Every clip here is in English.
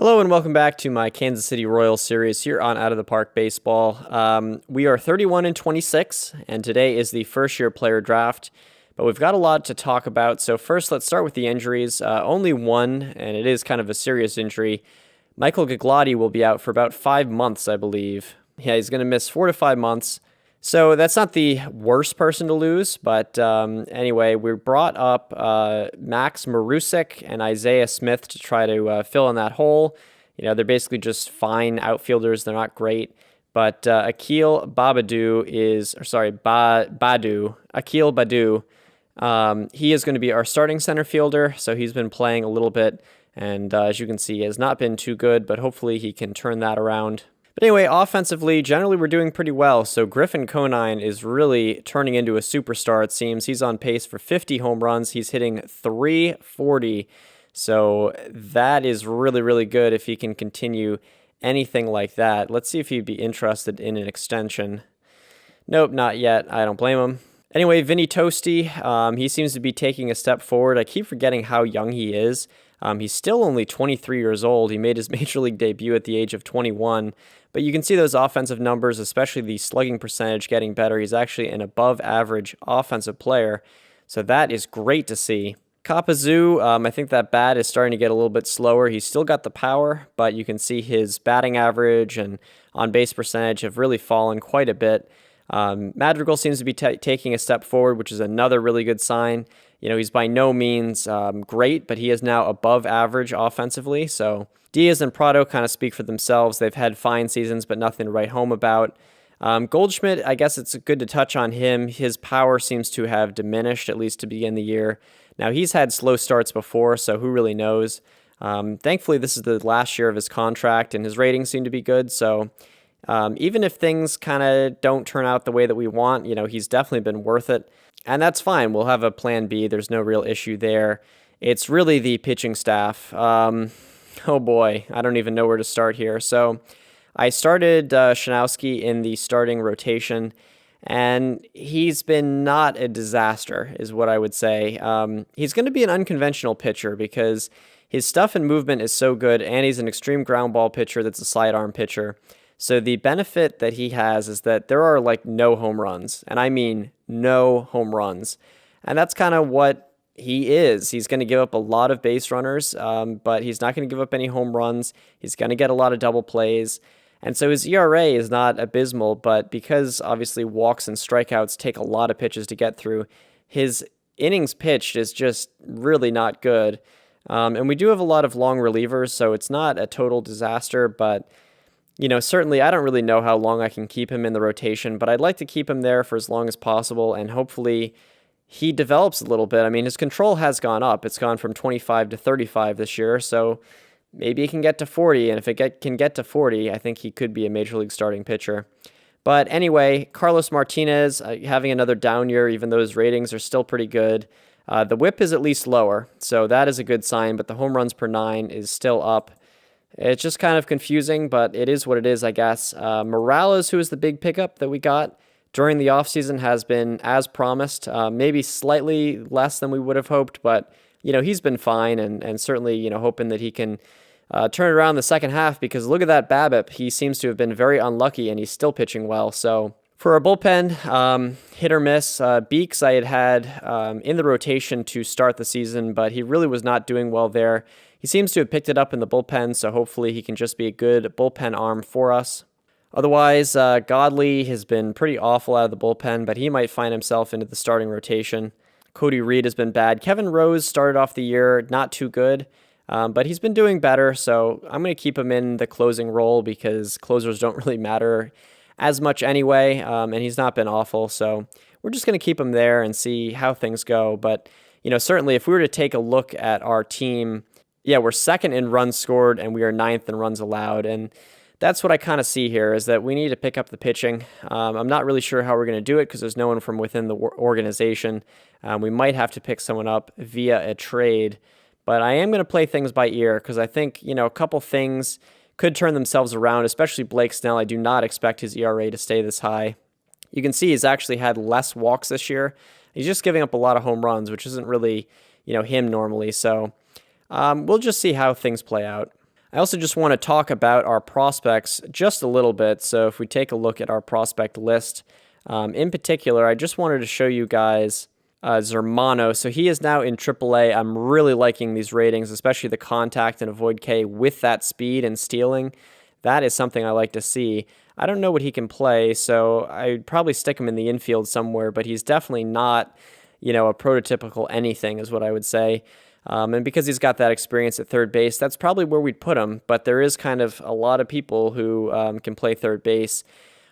Hello and welcome back to my Kansas City Royals series here on Out of the Park Baseball. We are 31 and 26, and today is the first year player draft, but we've got a lot to talk about. So first, let's start with the injuries. Only one, and it is kind of a serious injury. Michael Gigliotti will be out for about 5 months, I believe. Yeah, he's going to miss 4 to 5 months. So that's not the worst person to lose, but anyway, we brought up Max Marusic and Isaiah Smith to try to fill in that hole. You know, they're basically just fine outfielders. They're not great. But Akil Badu, he is going to be our starting center fielder. So he's been playing a little bit, and as you can see, has not been too good, but hopefully he can turn that around. But anyway, offensively, generally we're doing pretty well. So Griffin Conine is really turning into a superstar, it seems. He's on pace for 50 home runs. He's hitting 340. So that is really, really good if he can continue anything like that. Let's see if he'd be interested in an extension. Nope, not yet. I don't blame him. Anyway, Vinny Toasty, he seems to be taking a step forward. I keep forgetting how young he is. He's still only 23 years old. He made his major league debut at the age of 21. But you can see those offensive numbers, especially the slugging percentage, getting better. He's actually an above-average offensive player, so that is great to see. Kapazu, I think that bat is starting to get a little bit slower. He's still got the power, but you can see his batting average and on-base percentage have really fallen quite a bit. Madrigal seems to be taking a step forward, which is another really good sign. You know, he's by no means great, but he is now above average offensively. So Diaz and Prado kind of speak for themselves. They've had fine seasons, but nothing to write home about. Goldschmidt, I guess it's good to touch on him. His power seems to have diminished, at least to begin the year. Now, he's had slow starts before, so who really knows? Thankfully, this is the last year of his contract, and his ratings seem to be good. So even if things kind of don't turn out the way that we want, you know, he's definitely been worth it. And that's fine. We'll have a plan B. There's no real issue there. It's really the pitching staff. Oh boy, I don't even know where to start here. So I started Shanowski in the starting rotation, and he's been not a disaster, is what I would say. He's going to be an unconventional pitcher because his stuff and movement is so good, and he's an extreme ground ball pitcher that's a sidearm pitcher. So the benefit that he has is that there are like no home runs, and I mean no home runs. And that's kind of what he is. He's going to give up a lot of base runners, but he's not going to give up any home runs. He's going to get a lot of double plays. And so his ERA is not abysmal, but because obviously walks and strikeouts take a lot of pitches to get through, his innings pitched is just really not good. And we do have a lot of long relievers, so it's not a total disaster, but you know, certainly I don't really know how long I can keep him in the rotation, but I'd like to keep him there for as long as possible, and hopefully he develops a little bit. I mean, his control has gone up. It's gone from 25 to 35 this year, so maybe he can get to 40, and if it can get to 40, I think he could be a Major League starting pitcher. But anyway, Carlos Martinez having another down year, even though his ratings are still pretty good. The whip is at least lower, so that is a good sign, but the home runs per 9 is still up. It's just kind of confusing, but it is what it is, I guess. Morales, who is the big pickup that we got during the offseason, has been as promised, maybe slightly less than we would have hoped, but, you know, he's been fine and certainly, you know, hoping that he can turn it around the second half because look at that BABIP. He seems to have been very unlucky and he's still pitching well. So for our bullpen, hit or miss. Beeks I had in the rotation to start the season, but he really was not doing well there. He seems to have picked it up in the bullpen, so hopefully he can just be a good bullpen arm for us. Otherwise, Godley has been pretty awful out of the bullpen, but he might find himself into the starting rotation. Cody Reed has been bad. Kevin Rose started off the year not too good, but he's been doing better, so I'm going to keep him in the closing role because closers don't really matter as much anyway, and he's not been awful, so we're just going to keep him there and see how things go. But, you know, certainly if we were to take a look at our team, yeah, we're second in runs scored and we are ninth in runs allowed. And that's what I kind of see here is that we need to pick up the pitching. I'm not really sure how we're going to do it because there's no one from within the organization. We might have to pick someone up via a trade, but I am going to play things by ear because I think, you know, a couple things could turn themselves around, especially Blake Snell. I do not expect his ERA to stay this high. You can see he's actually had less walks this year. He's just giving up a lot of home runs, which isn't really, him normally. So we'll just see how things play out. I also just want to talk about our prospects just a little bit. So if we take a look at our prospect list, in particular, I just wanted to show you guys Zermano. So he is now in AAA. I'm really liking these ratings, especially the contact and avoid K with that speed and stealing. That is something I like to see. I don't know what he can play, so I'd probably stick him in the infield somewhere, but he's definitely not, a prototypical anything is what I would say. And because he's got that experience at third base, that's probably where we'd put him. But there is kind of a lot of people who can play third base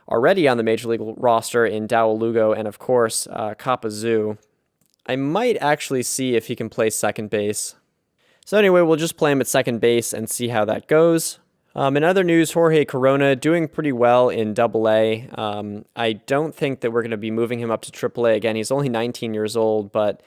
already on the Major League roster in Dao Lugo and, of course, Kapazu. I might actually see if he can play second base. So anyway, we'll just play him at second base and see how that goes. In other news, Jorge Corona doing pretty well in Double-A. I don't think that we're going to be moving him up to Triple-A again. He's only 19 years old, but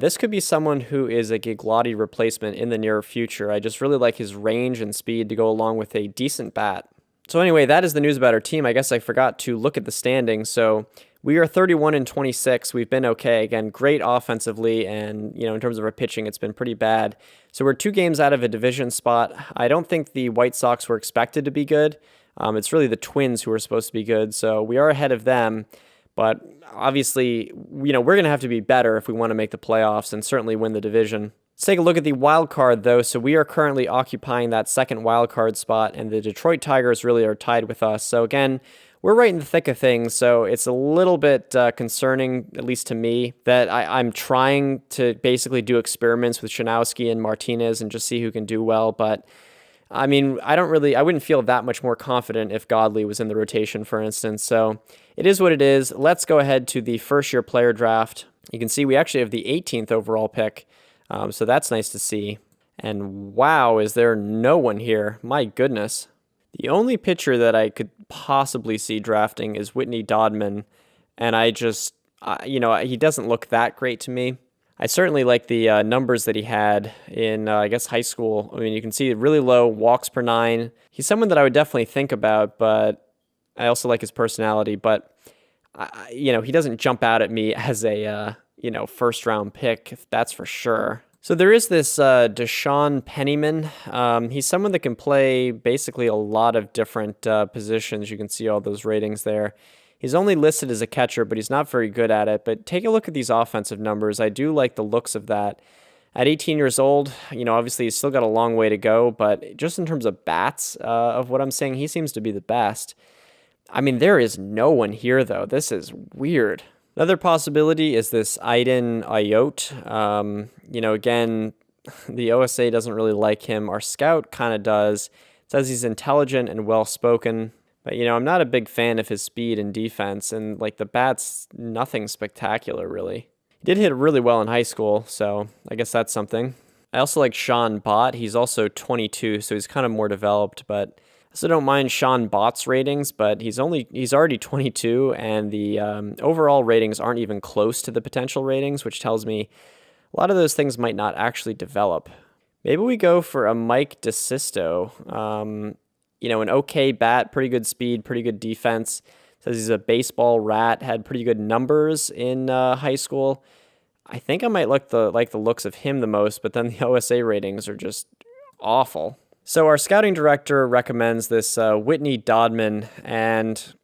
this could be someone who is a Gigliotti replacement in the near future. I just really like his range and speed to go along with a decent bat. So anyway, that is the news about our team. I guess I forgot to look at the standings. So we are 31-26. We've been okay. Again, great offensively, and in terms of our pitching, it's been pretty bad. So we're 2 games out of a division spot. I don't think the White Sox were expected to be good. It's really the Twins who are supposed to be good. So we are ahead of them. But obviously, we're going to have to be better if we want to make the playoffs and certainly win the division. Let's take a look at the wild card, though. So we are currently occupying that second wild card spot, and the Detroit Tigers really are tied with us. So again, we're right in the thick of things, so it's a little bit concerning, at least to me, that I'm trying to basically do experiments with Shanowski and Martinez and just see who can do well. But I mean, I wouldn't feel that much more confident if Godley was in the rotation, for instance. So it is what it is. Let's go ahead to the first-year player draft. You can see we actually have the 18th overall pick, so that's nice to see. And wow, is there no one here? My goodness. The only pitcher that I could possibly see drafting is Whitney Dodman, and I just, he doesn't look that great to me. I certainly like the numbers that he had in, high school. I mean, you can see really low walks per 9. He's someone that I would definitely think about, but I also like his personality. But, he doesn't jump out at me as a, first-round pick, that's for sure. So there is this Deshaun Pennyman. He's someone that can play basically a lot of different positions. You can see all those ratings there. He's only listed as a catcher, but he's not very good at it. But take a look at these offensive numbers. I do like the looks of that. At 18 years old, obviously he's still got a long way to go, but just in terms of bats of what I'm saying, he seems to be the best. I mean, there is no one here, though. This is weird. Another possibility is this Aiden Ayotte. Again, the OSA doesn't really like him. Our scout kind of does. It says he's intelligent and well-spoken. But, I'm not a big fan of his speed and defense. And, the bat's nothing spectacular, really. He did hit really well in high school, so I guess that's something. I also like Sean Bott. He's also 22, so he's kind of more developed, but I also don't mind Sean Bott's ratings, but he's already 22, and the overall ratings aren't even close to the potential ratings, which tells me a lot of those things might not actually develop. Maybe we go for a Mike DeSisto. An okay bat, pretty good speed, pretty good defense. Says he's a baseball rat, had pretty good numbers in high school. I think I might like the looks of him the most, but then the OSA ratings are just awful. So our scouting director recommends this Whitney Dodman, and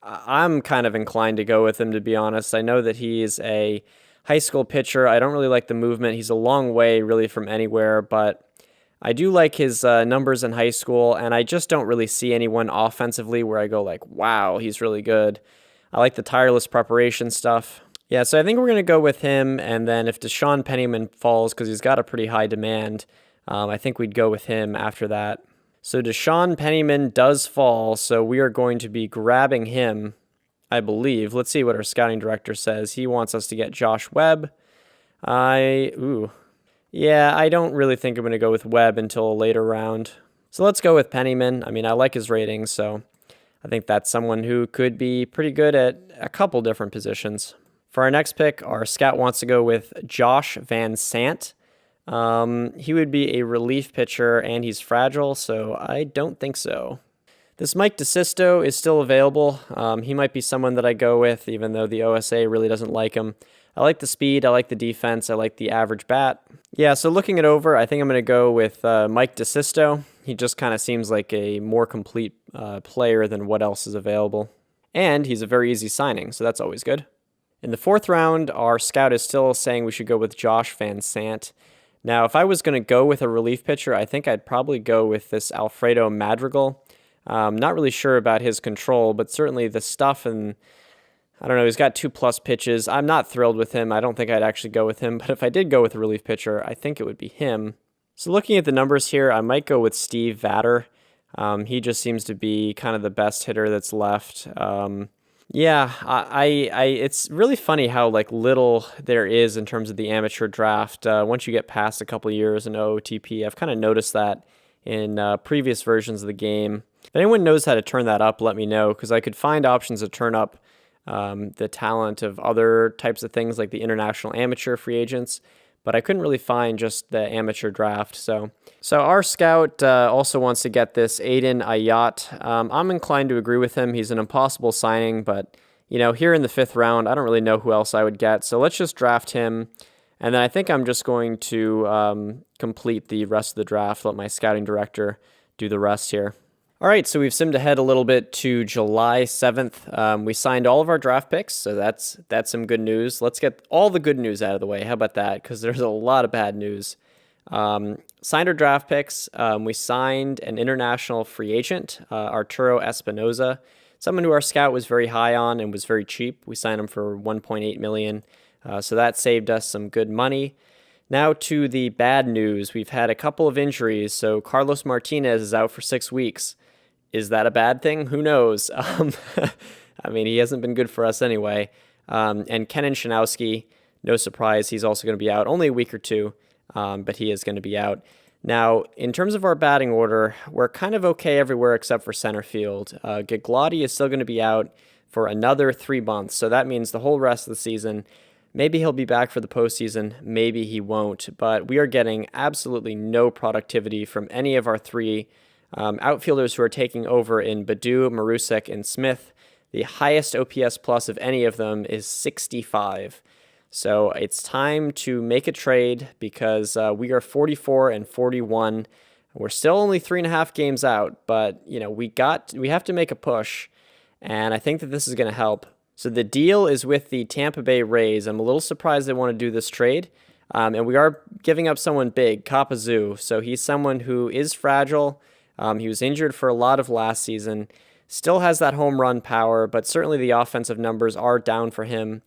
I'm kind of inclined to go with him, to be honest. I know that he's a high school pitcher. I don't really like the movement. He's a long way, really, from anywhere, but I do like his numbers in high school, and I just don't really see anyone offensively where I go wow, he's really good. I like the tireless preparation stuff. Yeah, so I think we're going to go with him, and then if Deshaun Pennyman falls, because he's got a pretty high demand, I think we'd go with him after that. So Deshaun Pennyman does fall, so we are going to be grabbing him, I believe. Let's see what our scouting director says. He wants us to get Josh Webb. I don't really think I'm going to go with Webb until a later round. So let's go with Pennyman. I mean, I like his ratings, so I think that's someone who could be pretty good at a couple different positions. For our next pick, our scout wants to go with Josh Van Sant. He would be a relief pitcher, and he's fragile, so I don't think so. This Mike DeSisto is still available. He might be someone that I go with, even though the OSA really doesn't like him. I like the speed, I like the defense, I like the average bat. Yeah, so looking it over, I think I'm going to go with Mike DeSisto. He just kind of seems like a more complete player than what else is available. And he's a very easy signing, so that's always good. In the 4th round, our scout is still saying we should go with Josh Van Sant. Now, if I was going to go with a relief pitcher, I think I'd probably go with this Alfredo Madrigal. Not really sure about his control, but certainly the stuff, and I don't know, he's got 2+ pitches. I'm not thrilled with him. I don't think I'd actually go with him, but if I did go with a relief pitcher, I think it would be him. So looking at the numbers here, I might go with Steve Vatter. He just seems to be kind of the best hitter that's left. Yeah, it's really funny how like little there is in terms of the amateur draft. Once you get past a couple of years in OOTP, I've kind of noticed that in previous versions of the game. If anyone knows how to turn that up, let me know, because I could find options to turn up the talent of other types of things like the international amateur free agents, but I couldn't really find just the amateur draft. So our scout also wants to get this Aiden Ayat. I'm inclined to agree with him. He's an impossible signing, but here in the 5th round, I don't really know who else I would get. So let's just draft him. And then I think I'm just going to complete the rest of the draft, let my scouting director do the rest here. All right, so we've simmed ahead a little bit to July 7th. We signed all of our draft picks, so that's some good news. Let's get all the good news out of the way. How about that? Because there's a lot of bad news. Signed our draft picks. We signed an international free agent, Arturo Espinoza, someone who our scout was very high on and was very cheap. We signed him for $1.8 million, so that saved us some good money. Now to the bad news. We've had a couple of injuries, so Carlos Martinez is out for 6 weeks. Is that a bad thing? Who knows? I mean, he hasn't been good for us anyway. And Kenan Shanowski, no surprise, he's also going to be out only a week or two, but he is going to be out. Now, in terms of our batting order, we're kind of okay everywhere except for center field. Gigliotti is still going to be out for another 3 months, so that means the whole rest of the season. Maybe he'll be back for the postseason, maybe he won't, but we are getting absolutely no productivity from any of our 3 outfielders who are taking over in Baду, Marusek, and Smith. The highest OPS plus of any of them is 65. So it's time to make a trade because we are 44 and 41. We're still only 3.5 games out, but we have to make a push, and I think that this is going to help. So the deal is with the Tampa Bay Rays. I'm a little surprised they want to do this trade, and we are giving up someone big, Kapazu. So he's someone who is fragile. He was injured for a lot of last season, still has that home run power, but certainly the offensive numbers are down for him.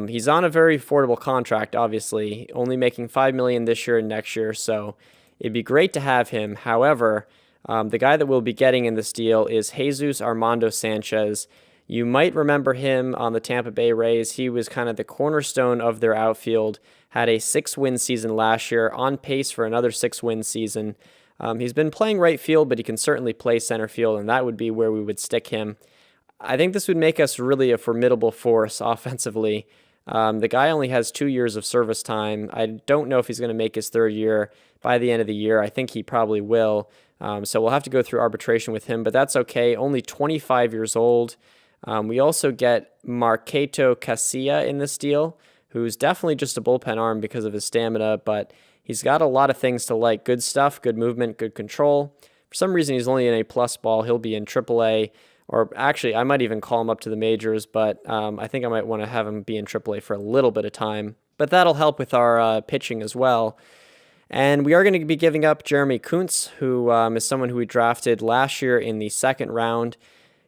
He's on a very affordable contract, obviously, only making $5 million this year and next year, so it'd be great to have him. However, the guy that we'll be getting in this deal is Jesus Armando Sanchez. You might remember him on the Tampa Bay Rays. He was kind of the cornerstone of their outfield, had a 6-win season last year, on pace for another 6-win season. He's been playing right field, but he can certainly play center field, and that would be where we would stick him. I think this would make us really a formidable force offensively. The guy only has 2 years of service time. I don't know if he's going to make his 3rd year by the end of the year. I think he probably will. So we'll have to go through arbitration with him, but that's okay. Only 25 years old. We also get Marqueto Casilla in this deal, who's definitely just a bullpen arm because of his stamina, but he's got a lot of things to like. Good stuff, good movement, good control. For some reason, he's only in A+ ball. He'll be in AAA, or actually, I might even call him up to the majors, but I think I might want to have him be in AAA for a little bit of time. But that'll help with our pitching as well. And we are going to be giving up Jeremy Kuntz, who is someone who we drafted last year in the 2nd round.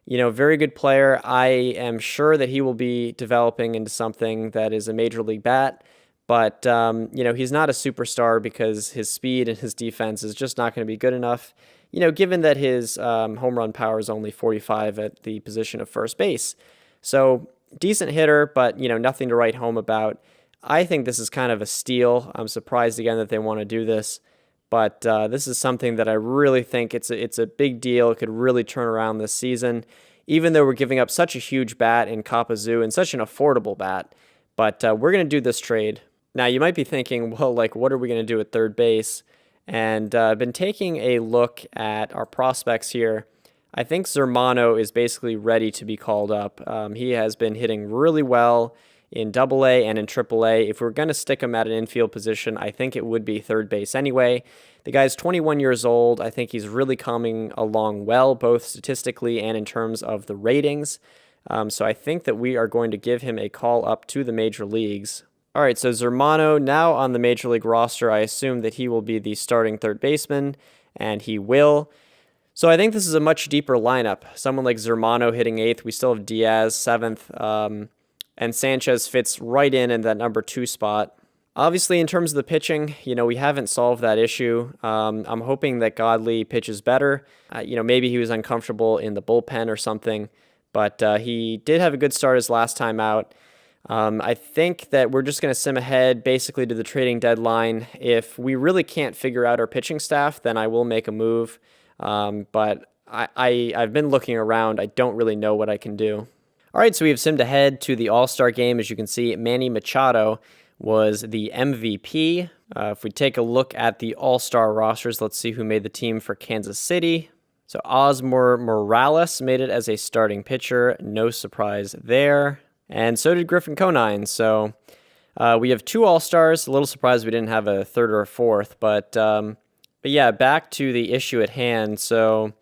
Very good player. I am sure that he will be developing into something that is a major league bat. But, he's not a superstar because his speed and his defense is just not going to be good enough, given that his home run power is only 45 at the position of first base. So decent hitter, but, nothing to write home about. I think this is kind of a steal. I'm surprised again that they want to do this. But this is something that I really think it's a big deal. It could really turn around this season, even though we're giving up such a huge bat in Kapazu and such an affordable bat. But we're going to do this trade. Now, you might be thinking, well, what are we going to do at third base? And I've been taking a look at our prospects here. I think Zermano is basically ready to be called up. He has been hitting really well in AA and in AAA. If we're going to stick him at an infield position, I think it would be third base anyway. The guy's 21 years old. I think he's really coming along well, both statistically and in terms of the ratings. So I think that we are going to give him a call up to the major leagues. All right, so Zermano now on the major league roster. I assume that he will be the starting third baseman, and he will. So I think this is a much deeper lineup. Someone like Zermano hitting 8th. We still have Diaz 7th, and Sanchez fits right in that number 2 spot. Obviously, in terms of the pitching, we haven't solved that issue. I'm hoping that Godley pitches better. Maybe he was uncomfortable in the bullpen or something, but he did have a good start his last time out. I think that we're just going to sim ahead basically to the trading deadline. If we really can't figure out our pitching staff, then I will make a move. But I've been looking around. I don't really know what I can do. All right, so we have simmed ahead to the All-Star game. As you can see, Manny Machado was the MVP. If we take a look at the All-Star rosters, let's see who made the team for Kansas City. So Osmer Morales made it as a starting pitcher. No surprise there. And so did Griffin Conine. So we have 2 All-Stars. A little surprised we didn't have a third or a fourth. But yeah, back to the issue at hand. So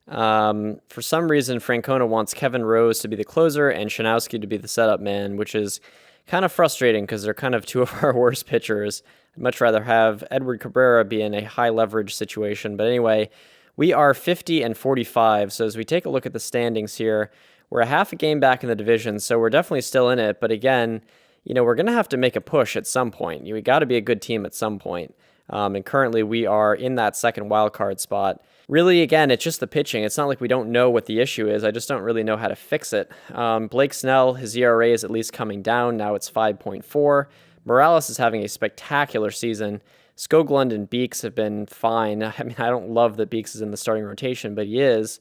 for some reason, Francona wants Kevin Rose to be the closer and Shanowski to be the setup man, which is kind of frustrating because they're kind of 2 of our worst pitchers. I'd much rather have Edward Cabrera be in a high leverage situation. But anyway, we are 50 and 45. So as we take a look at the standings here, we're a half a game back in the division, so we're definitely still in it. But again, we're going to have to make a push at some point. We got to be a good team at some point. And currently we are in that second wild card spot. Really, again, it's just the pitching. It's not like we don't know what the issue is. I just don't really know how to fix it. Blake Snell, his ERA is at least coming down. Now it's 5.4. Morales is having a spectacular season. Skoglund and Beeks have been fine. I mean, I don't love that Beeks is in the starting rotation, but he is.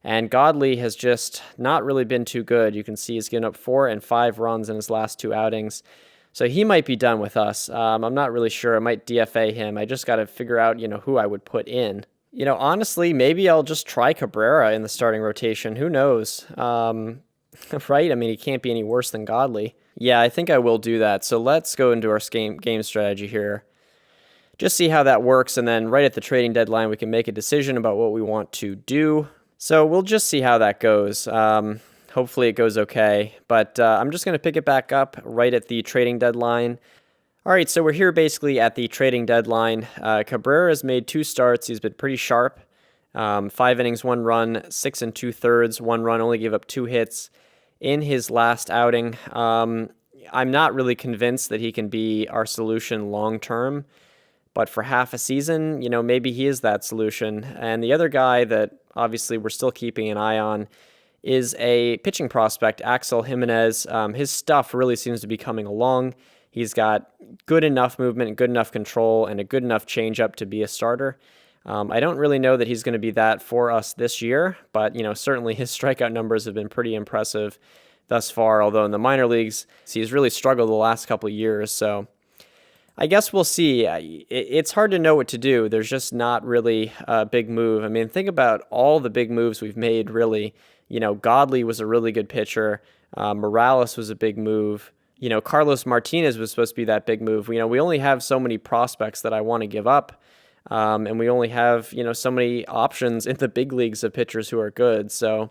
And Godley has just not really been too good. You can see he's given up 4 and 5 runs in his last 2 outings. So he might be done with us. I'm not really sure. I might DFA him. I just got to figure out, who I would put in. Honestly, maybe I'll just try Cabrera in the starting rotation. Who knows? Right? I mean, he can't be any worse than Godley. Yeah, I think I will do that. So let's go into our game strategy here. Just see how that works. And then right at the trading deadline, we can make a decision about what we want to do. So we'll just see how that goes. Hopefully it goes okay. But I'm just going to pick it back up right at the trading deadline. All right, so we're here basically at the trading deadline. Cabrera has made 2 starts. He's been pretty sharp. 5 innings, 1 run, 6 2/3, 1 run, only gave up 2 hits in his last outing. I'm not really convinced that he can be our solution long term. But for half a season, maybe he is that solution. And the other guy that obviously we're still keeping an eye on is a pitching prospect, Axel Jimenez. His stuff really seems to be coming along. He's got good enough movement, good enough control, and a good enough changeup to be a starter. I don't really know that he's going to be that for us this year, but certainly his strikeout numbers have been pretty impressive thus far, although in the minor leagues, he's really struggled the last couple of years. So I guess we'll see. It's hard to know what to do. There's just not really a big move. I mean, think about all the big moves we've made, really. Godley was a really good pitcher. Morales was a big move. Carlos Martinez was supposed to be that big move. We only have so many prospects that I want to give up. And we only have, so many options in the big leagues of pitchers who are good. So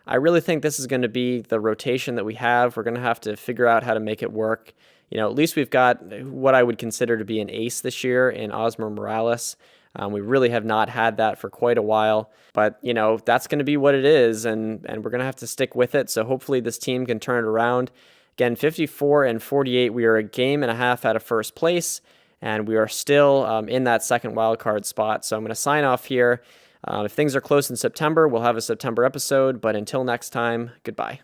I really think this is going to be the rotation that we have. We're going to have to figure out how to make it work. At least we've got what I would consider to be an ace this year in Osmer Morales. We really have not had that for quite a while, but that's going to be what it is, and we're going to have to stick with it. So hopefully this team can turn it around. Again, 54 and 48, we are a game and a half out of first place, and we are still in that second wild card spot. So I'm going to sign off here. If things are close in September, we'll have a September episode, but until next time, goodbye.